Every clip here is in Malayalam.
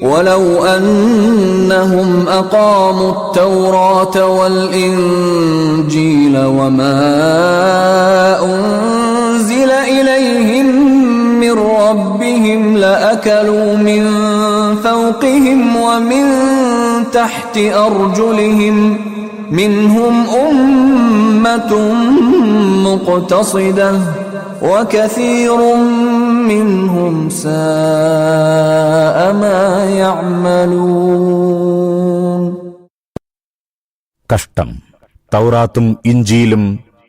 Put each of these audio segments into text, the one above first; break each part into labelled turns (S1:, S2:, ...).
S1: ولو أنهم أقاموا التوراة والإنجيل وما أنزل إليهم من ربهم لأكلوا من فوقهم ومن تحت أرجلهم منهم أمة مقتصدة وكثير منهم ساء ما يعملون.
S2: കഷ്ടം, തൗറാത്തും ഇഞ്ചീലും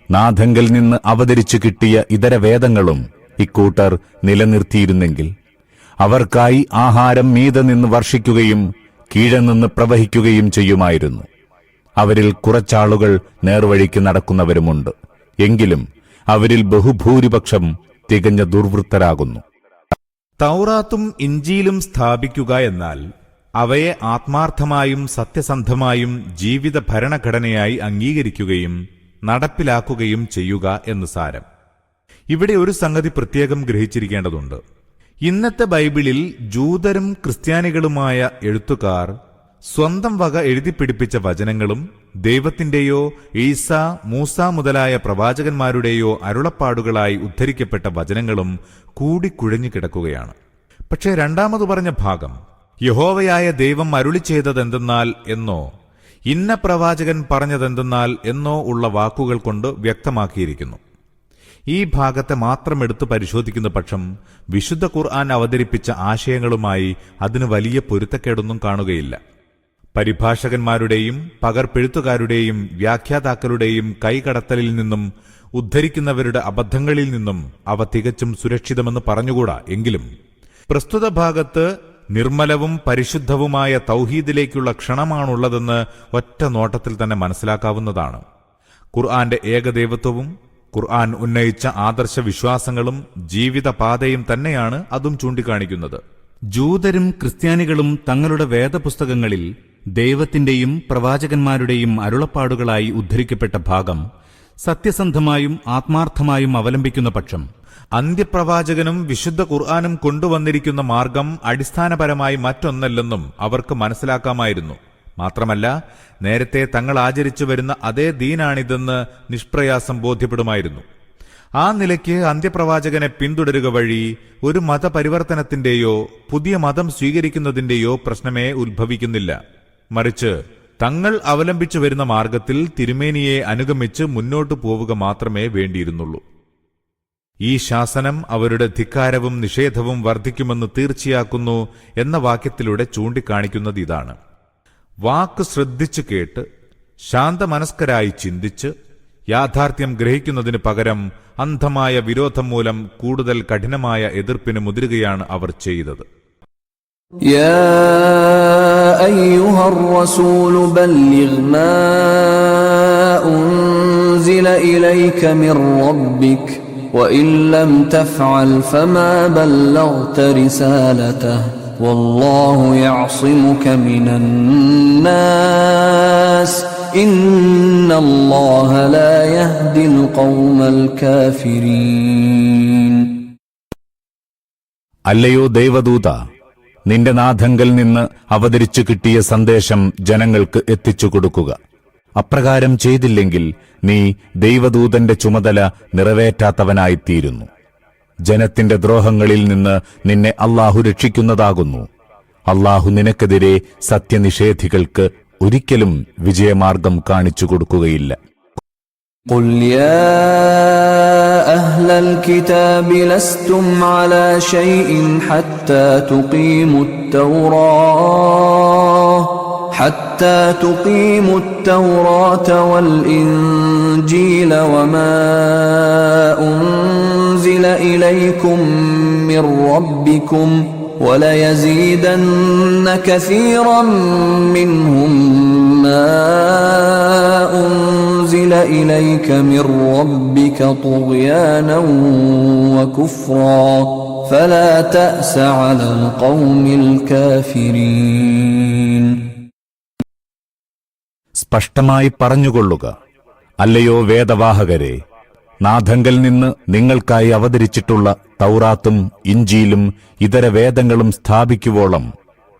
S2: നാഥങ്കൽ നിന്ന് അവതരിച്ചു കിട്ടിയ ഇതര വേദങ്ങളും ഇക്കൂട്ടർ നിലനിർത്തിയിരുന്നെങ്കിൽ അവർക്കായി ആഹാരം മീതെ നിന്ന് വർഷിക്കുകയും കീഴെ നിന്ന് പ്രവഹിക്കുകയും ചെയ്യുമായിരുന്നു. അവരിൽ കുറച്ചാളുകൾ നേർവഴിക്ക് നടക്കുന്നവരുമുണ്ട്. എങ്കിലും അവരിൽ ബഹുഭൂരിപക്ഷം തികഞ്ഞ ദുർവൃത്തരാകുന്നു.
S3: തൗറാത്തും ഇഞ്ചീലും സ്ഥാപിക്കുക എന്നാൽ അവയെ ആത്മാർത്ഥമായും സത്യസന്ധമായും ജീവിത ഭരണഘടനയായി അംഗീകരിക്കുകയും നടപ്പിലാക്കുകയും ചെയ്യുക എന്ന് സാരം. ഇവിടെ ഒരു സംഗതി പ്രത്യേകം ഗ്രഹിച്ചിരിക്കേണ്ടതുണ്ട്. ഇന്നത്തെ ബൈബിളിൽ ജൂതരും ക്രിസ്ത്യാനികളുമായ എഴുത്തുകാർ സ്വന്തം വക എഴുതിപ്പിടിപ്പിച്ച വചനങ്ങളും ദൈവത്തിന്റെയോ ഈസ, മൂസ മുതലായ പ്രവാചകന്മാരുടെയോ അരുളപ്പാടുകളായി ഉദ്ധരിക്കപ്പെട്ട വചനങ്ങളും കൂടിക്കുഴഞ്ഞു കിടക്കുകയാണ്. പക്ഷേ രണ്ടാമതു പറഞ്ഞ ഭാഗം യഹോവയായ ദൈവം അരുളി ചെയ്തതെന്തെന്നാൽ എന്നോ ഇന്ന പ്രവാചകൻ പറഞ്ഞതെന്തെന്നാൽ എന്നോ ഉള്ള വാക്കുകൾ കൊണ്ട് വ്യക്തമാക്കിയിരിക്കുന്നു. ഈ ഭാഗത്തെ മാത്രം എടുത്തു പരിശോധിക്കുന്ന പക്ഷം വിശുദ്ധ ഖുർആൻ അവതരിപ്പിച്ച ആശയങ്ങളുമായി അതിന് വലിയ പൊരുത്തക്കേടൊന്നും കാണുകയില്ല. പരിഭാഷകന്മാരുടെയും പകർപ്പെഴുത്തുകാരുടെയും വ്യാഖ്യാതാക്കളുടെയും കൈകടത്തലിൽ നിന്നും ഉദ്ധരിക്കുന്നവരുടെ അബദ്ധങ്ങളിൽ നിന്നും അവ തികച്ചും സുരക്ഷിതമെന്ന് പറഞ്ഞുകൂടാ. എങ്കിലും പ്രസ്തുത ഭാഗത്ത് നിർമ്മലവും പരിശുദ്ധവുമായ തൗഹീദിലേക്കുള്ള ക്ഷണമാണുള്ളതെന്ന് ഒറ്റ നോട്ടത്തിൽ തന്നെ മനസ്സിലാക്കാവുന്നതാണ്. ഖുർആന്റെ ഏകദൈവത്വവും ഖുർആൻ ഉന്നയിച്ച ആദർശ വിശ്വാസങ്ങളും ജീവിതപാതയും തന്നെയാണ് അതും ചൂണ്ടിക്കാണിക്കുന്നത്.
S2: ജൂതരും ക്രിസ്ത്യാനികളും തങ്ങളുടെ വേദപുസ്തകങ്ങളിൽ ദൈവത്തിന്റെയും പ്രവാചകന്മാരുടെയും അരുളപ്പാടുകളായി ഉദ്ധരിക്കപ്പെട്ട ഭാഗം സത്യസന്ധമായും ആത്മാർത്ഥമായും അവലംബിക്കുന്ന പക്ഷം
S3: അന്ത്യപ്രവാചകനും വിശുദ്ധ ഖുർആനും കൊണ്ടുവന്നിരിക്കുന്ന മാർഗം അടിസ്ഥാനപരമായി മറ്റൊന്നല്ലെന്നും അവർക്ക് മനസ്സിലാക്കാമായിരുന്നു. മാത്രമല്ല, നേരത്തെ തങ്ങൾ ആചരിച്ചു വരുന്ന അതേ ദീനാണിതെന്ന് നിഷ്പ്രയാസം ബോധ്യപ്പെടുമായിരുന്നു. ആ നിലയ്ക്ക് അന്ത്യപ്രവാചകനെ പിന്തുടരുക വഴി ഒരു മതപരിവർത്തനത്തിന്റെയോ പുതിയ മതം സ്വീകരിക്കുന്നതിന്റെയോ പ്രശ്നമേ ഉത്ഭവിക്കുന്നില്ല. മറിച്ച് തങ്ങൾ അവലംബിച്ചു വരുന്ന മാർഗത്തിൽ തിരുമേനിയെ അനുഗമിച്ച് മുന്നോട്ടു പോവുക മാത്രമേ വേണ്ടിയിരുന്നുള്ളൂ. ഈ ശാസനം അവരുടെ ധിക്കാരവും നിഷേധവും വർദ്ധിക്കുമെന്ന് തീർച്ചയാക്കുന്നു എന്ന വാക്യത്തിലൂടെ ചൂണ്ടിക്കാണിക്കുന്നത് ഇതാണ്. വാക്ക് ശ്രദ്ധിച്ചു കേട്ട് ശാന്തമനസ്കരായി ചിന്തിച്ച് യാഥാർത്ഥ്യം ഗ്രഹിക്കുന്നതിന് പകരം അന്ധമായ വിരോധം മൂലം കൂടുതൽ കഠിനമായ എതിർപ്പിന് മുതിരുകയാണ് അവർ ചെയ്തത്.
S1: യാ അയ്യുഹർ റസൂൽ ബല്ലിഗ് മാ ഉൻസില ഇലൈക മിർ റബ്ബിക് വഇൻ ലം തഫ്അൽ ഫമാ ബല്ലഗ്ത റിസാലതഹു വല്ലാഹു യഅസിമുക മിനൻ നാസ് ഇന്നല്ലാഹ ലാ യഹ്ദിൽ ഖൗമൽ കാഫിരീൻ.
S2: അല്ലയോ ദൈവദൂത, നിന്റെ നാഥങ്കൽ നിന്ന് അവതരിച്ചു കിട്ടിയ സന്ദേശം ജനങ്ങൾക്ക് എത്തിച്ചു കൊടുക്കുക. അപ്രകാരം ചെയ്തില്ലെങ്കിൽ നീ ദൈവദൂതന്റെ ചുമതല നിറവേറ്റാത്തവനായിത്തീരുന്നു. ജനത്തിന്റെ ദ്രോഹങ്ങളിൽ നിന്ന് നിന്നെ അല്ലാഹു രക്ഷിക്കുന്നതാകുന്നു. അല്ലാഹു നിനക്കെതിരെ സത്യനിഷേധികൾക്ക് ഒരിക്കലും വിജയമാർഗം കാണിച്ചു കൊടുക്കുകയില്ല.
S1: قل يا أهل الكتاب لستم على شيء حتى تقيموا التوراة والإنجيل وما أنزل إليكم من ربكم وليزيدن كثيرا منهم ما أنزل إليك من ربك طغيانا وكفرا فلا تأس على القوم الكافرين.
S2: സ്പഷ്ടമായി പറഞ്ഞുകൊള്ളുക, അല്ലയോ വേദവാഹകരെ, നാഥങ്കൽ നിന്ന് നിങ്ങൾക്കായി അവതരിച്ചിട്ടുള്ള തൗറാത്തും ഇഞ്ചീലും ഇതര വേദങ്ങളും സ്ഥാപിക്കുവോളം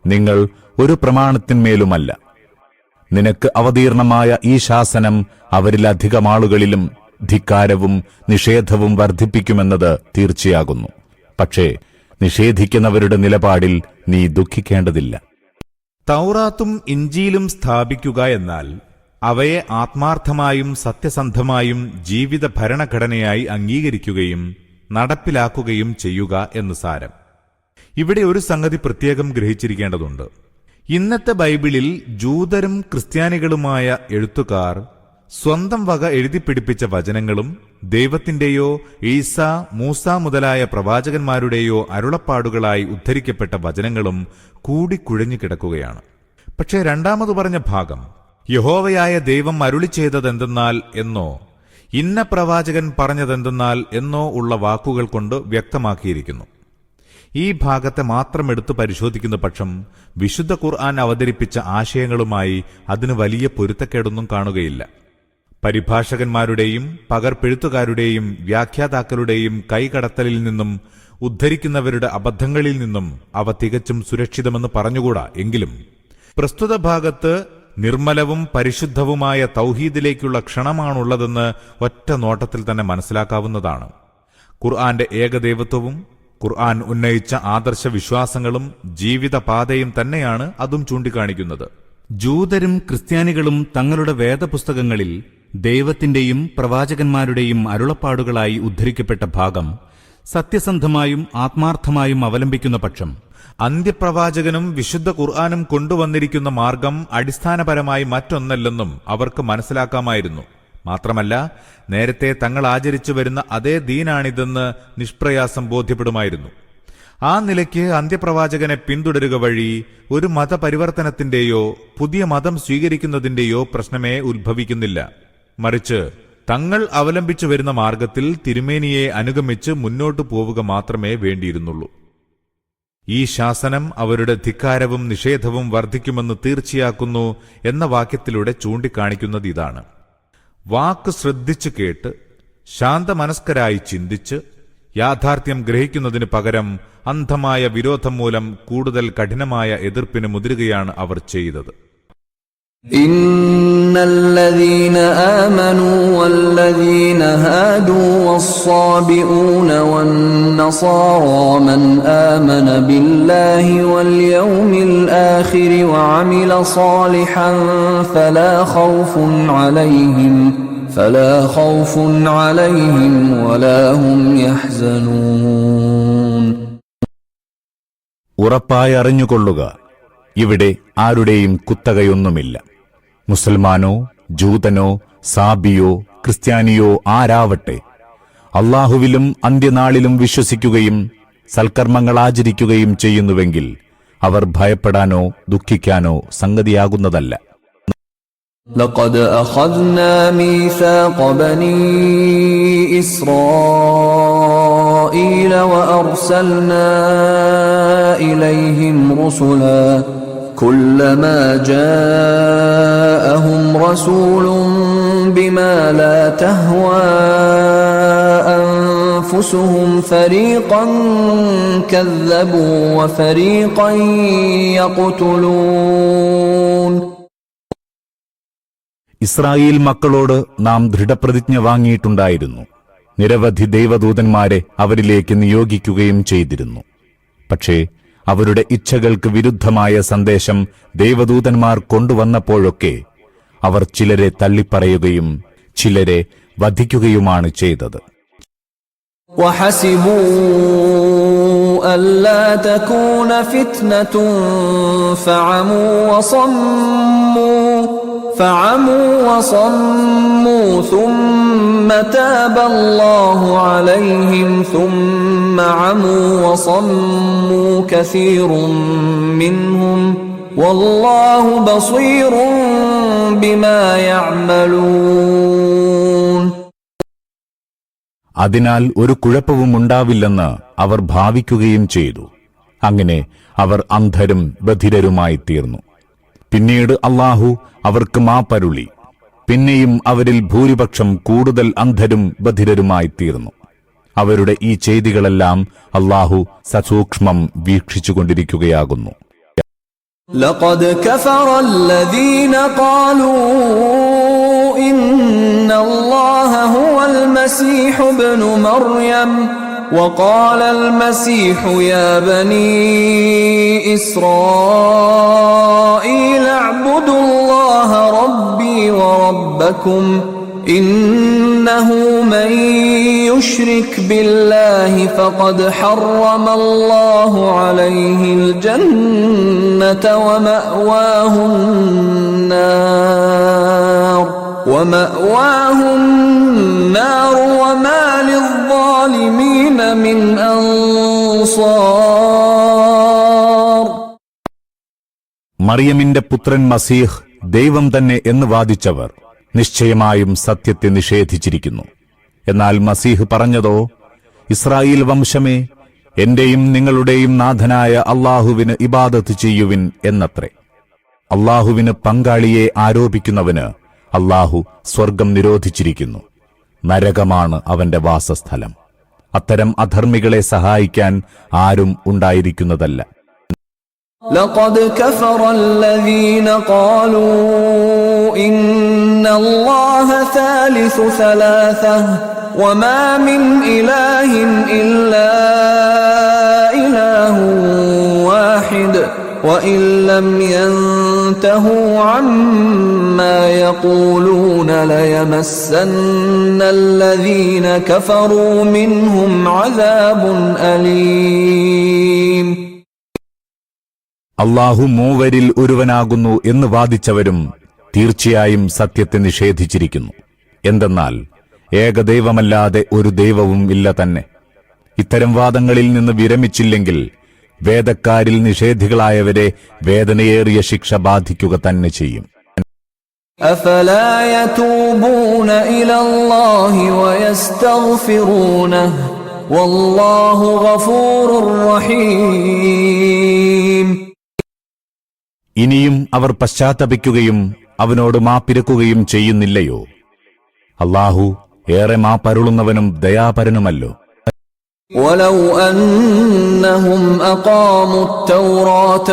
S2: നിങ്ങൾ ഒരു പ്രമാണത്തിന്മേലുമല്ല. നിനക്ക് അവതീർണമായ ഈ ശാസനം അവരിലധികം ആളുകളിലും ധിക്കാരവും നിഷേധവും വർദ്ധിപ്പിക്കുമെന്നത് തീർച്ചയാകുന്നു. പക്ഷേ നിഷേധിക്കുന്നവരുടെ നിലപാടിൽ നീ ദുഃഖിക്കേണ്ടതില്ല.
S3: തൗറാത്തും ഇഞ്ചീലും സ്ഥാപിക്കുക എന്നാൽ അവയെ ആത്മാർത്ഥമായും സത്യസന്ധമായും ജീവിത ഭരണഘടനയായി അംഗീകരിക്കുകയും നടപ്പിലാക്കുകയും ചെയ്യുക എന്ന് സാരം. ഇവിടെ ഒരു സംഗതി പ്രത്യേകം ഗ്രഹിച്ചിരിക്കേണ്ടതുണ്ട്. ഇന്നത്തെ ബൈബിളിൽ ജൂതരും ക്രിസ്ത്യാനികളുമായ എഴുത്തുകാർ സ്വന്തം വക എഴുതിപ്പിടിപ്പിച്ച വചനങ്ങളും ദൈവത്തിന്റെയോ ഈസ, മൂസ മുതലായ പ്രവാചകന്മാരുടെയോ അരുളപ്പാടുകളായി ഉദ്ധരിക്കപ്പെട്ട വചനങ്ങളും കൂടിക്കുഴഞ്ഞു കിടക്കുകയാണ്. പക്ഷേ രണ്ടാമതു പറഞ്ഞ ഭാഗം യഹോവയായ ദൈവം അരുളി ചെയ്തതെന്തെന്നാൽ എന്നോ ഇന്ന പ്രവാചകൻ പറഞ്ഞതെന്തെന്നാൽ എന്നോ ഉള്ള വാക്കുകൾ കൊണ്ട് വ്യക്തമാക്കിയിരിക്കുന്നു. ഈ ഭാഗത്തെ മാത്രം എടുത്തു പരിശോധിക്കുന്ന പക്ഷം വിശുദ്ധ ഖുർആൻ അവതരിപ്പിച്ച ആശയങ്ങളുമായി അതിന് വലിയ പൊരുത്തക്കേടൊന്നും കാണുകയില്ല. പരിഭാഷകന്മാരുടെയും പകർപ്പെഴുത്തുകാരുടെയും വ്യാഖ്യാതാക്കളുടെയും കൈകടത്തലിൽ നിന്നും ഉദ്ധരിക്കുന്നവരുടെ അബദ്ധങ്ങളിൽ നിന്നും അവ തികച്ചും സുരക്ഷിതമെന്ന് പറഞ്ഞുകൂടാ. എങ്കിലും പ്രസ്തുത ഭാഗത്ത് നിർമ്മലവും പരിശുദ്ധവുമായ തൗഹീദിലേക്കുള്ള ക്ഷണമാണുള്ളതെന്ന് ഒറ്റ നോട്ടത്തിൽ തന്നെ മനസ്സിലാക്കാവുന്നതാണ്. ഖുർആന്റെ ഏകദൈവത്വവും ഖുർആൻ ഉന്നയിച്ച ആദർശ വിശ്വാസങ്ങളും ജീവിതപാതയും തന്നെയാണ് അതും ചൂണ്ടിക്കാണിക്കുന്നത്.
S4: ജൂതരും ക്രിസ്ത്യാനികളും തങ്ങളുടെ വേദപുസ്തകങ്ങളിൽ ദൈവത്തിന്റെയും പ്രവാചകന്മാരുടെയും അരുളപ്പാടുകളായി ഉദ്ധരിക്കപ്പെട്ട ഭാഗം സത്യസന്ധമായും ആത്മാർത്ഥമായും അവലംബിക്കുന്ന പക്ഷം
S3: അന്ത്യപ്രവാചകനും വിശുദ്ധ ഖുർആനും കൊണ്ടുവന്നിരിക്കുന്ന മാർഗം അടിസ്ഥാനപരമായി മറ്റൊന്നല്ലെന്നും അവർക്ക് മനസ്സിലാക്കാമായിരുന്നു. മാത്രമല്ല, നേരത്തെ തങ്ങൾ ആചരിച്ചു വരുന്ന അതേ ദീനാണിതെന്ന് നിഷ്പ്രയാസം ബോധ്യപ്പെടുമായിരുന്നു. ആ നിലയ്ക്ക് അന്ത്യപ്രവാചകനെ പിന്തുടരുക വഴി ഒരു മതപരിവർത്തനത്തിന്റെയോ പുതിയ മതം സ്വീകരിക്കുന്നതിന്റെയോ പ്രശ്നമേ ഉത്ഭവിക്കുന്നില്ല. മറിച്ച് തങ്ങൾ അവലംബിച്ചു വരുന്ന മാർഗത്തിൽ തിരുമേനിയെ അനുഗമിച്ച് മുന്നോട്ടു പോവുക മാത്രമേ വേണ്ടിയിരുന്നുള്ളൂ. ഈ ശാസനം അവരുടെ ധിക്കാരവും നിഷേധവും വർദ്ധിക്കുമെന്ന് തീർച്ചയാക്കുന്നു എന്ന വാക്യത്തിലൂടെ ചൂണ്ടിക്കാണിക്കുന്നത് ഇതാണ്. വാക്ക് ശ്രദ്ധിച്ചു കേട്ട് ശാന്തമനസ്കരായി ചിന്തിച്ച് യാഥാർത്ഥ്യം ഗ്രഹിക്കുന്നതിന് പകരം അന്ധമായ വിരോധം മൂലം കൂടുതൽ കഠിനമായ എതിർപ്പിന് മുതിരുകയാണ് അവർ ചെയ്തത്.
S1: إن الذين آمنوا والذين هادوا والصابئون والنصارى من آمن بالله واليوم الآخر وعمل صالحا فلا خوف عليهم ولا هم يحزنون.
S2: ഉറപ്പായി അറിഞ്ഞുകൊള്ളുക, ഇവിടെ ആരുടെയും കുത്തകയൊന്നുമില്ല. മുസൽമാനോ ജൂതനോ സാബിയോ ക്രിസ്ത്യാനിയോ ആരാവട്ടെ, അല്ലാഹുവിലും അന്ത്യനാളിലും വിശ്വസിക്കുകയും സൽക്കർമ്മങ്ങൾ ആചരിക്കുകയും ചെയ്യുന്നുവെങ്കിൽ അവർ ഭയപ്പെടാനോ ദുഃഖിക്കാനോ സംഗതിയാകുന്നതല്ല.
S1: لقد أخذنا ميثاق بني إسرائيل وأرسلنا إليهم رسلا كلما جاءهم رسول بما لا تهوى أنفسهم فريقا كذبوا وفريقا يقتلون.
S2: ഇസ്രായേൽ മക്കളോട് നാം ദൃഢപ്രതിജ്ഞ വാങ്ങിയിട്ടുണ്ടായിരുന്നു. നിരവധി ദൈവദൂതന്മാരെ അവരിലേക്ക് നിയോഗിക്കുകയും ചെയ്തിരുന്നു. പക്ഷേ അവരുടെ ഇച്ഛകൾക്ക് വിരുദ്ധമായ സന്ദേശം ദൈവദൂതന്മാർ കൊണ്ടുവന്നപ്പോഴൊക്കെ അവർ ചിലരെ തള്ളിപ്പറയുകയും ചിലരെ വധിക്കുകയുമാണ് ചെയ്തത്.
S1: وحسبوا ألا تكون فتنة فعموا وصموا ثم تاب الله عليهم ثم عموا وصموا كثير منهم والله بصير بما يعملون.
S2: അതിനാൽ ഒരു കുഴപ്പവും ഉണ്ടാവില്ലെന്ന് അവർ ഭാവിക്കുകയും ചെയ്തു. അങ്ങനെ അവർ അന്ധരും ബധിരരുമായി തീർന്നു. പിന്നീട് അല്ലാഹു അവർക്ക് മാപ്പരുളി. പിന്നെയും അവരിൽ ഭൂരിപക്ഷം കൂടുതൽ അന്ധരും ബധിരരുമായി തീർന്നു. അവരുടെ ഈ ചെയ്തികളെല്ലാം അല്ലാഹു സസൂക്ഷ്മം വീക്ഷിച്ചുകൊണ്ടിരിക്കുകയാകുന്നു.
S1: لقد كفر الذين قالوا إن الله هو المسيح ابن مريم وقال المسيح يا بني إسرائيل اعبدوا الله ربي وربكم إنه من يشرك بالله فقد حرم الله عليه الجنة ومأواه النار وما للظالمين من أنصار.
S2: മറിയമിന്റെ പുത്രൻ മസീഹ് ദൈവം തന്നെ എന്ന് വാദിച്ചവർ നിശ്ചയമായും സത്യത്തെ നിഷേധിച്ചിരിക്കുന്നു. എന്നാൽ മസീഹ് പറഞ്ഞതോ, ഇസ്രായേൽ വംശമേ, എന്റെയും നിങ്ങളുടെയും നാഥനായ അല്ലാഹുവിന് ഇബാദത്ത് ചെയ്യുവിൻ എന്നത്രേ. അല്ലാഹുവിന് പങ്കാളിയെ ആരോപിക്കുന്നവന് അല്ലാഹു സ്വർഗം നിരോധിച്ചിരിക്കുന്നു. നരകമാണ് അവന്റെ വാസസ്ഥലം. അത്തരം അധർമ്മികളെ സഹായിക്കാൻ ആരും ഉണ്ടായിരിക്കുന്നതല്ല.
S1: لقد كفر الذين قالوا إن الله ثالث ثلاثة وما من إله إلا إله واحد وإن لم ينتهوا عما يقولون ليمسن الذين كفروا منهم عذاب أليم.
S2: അല്ലാഹു മൂവരിൽ ഒരുവനാകുന്നു എന്ന് വാദിച്ചവരും തീർച്ചയായും സത്യത്തെ നിഷേധിച്ചിരിക്കുന്നു. എന്തെന്നാൽ ഏകദൈവമല്ലാതെ ഒരു ദൈവവും ഇല്ല തന്നെ. ഇത്തരം വാദങ്ങളിൽ നിന്ന് വിരമിച്ചില്ലെങ്കിൽ വേദക്കാരിൽ നിഷേധികളായവരെ വേദനയേറിയ ശിക്ഷ ബാധിക്കുക തന്നെ ചെയ്യും.
S1: أفلا يتوبون إلى الله ويستغفرونه والله غفور رحيم.
S2: ഇനിയും അവർ പശ്ചാത്തപിക്കുകയും അവനോട് മാപ്പിരക്കുകയും ചെയ്യുന്നില്ലയോ? അല്ലാഹു ഏറെ മാപ്പരുളുന്നവനും ദയാപരനുമല്ലോ.
S1: ولو أنهم أقاموا التوراة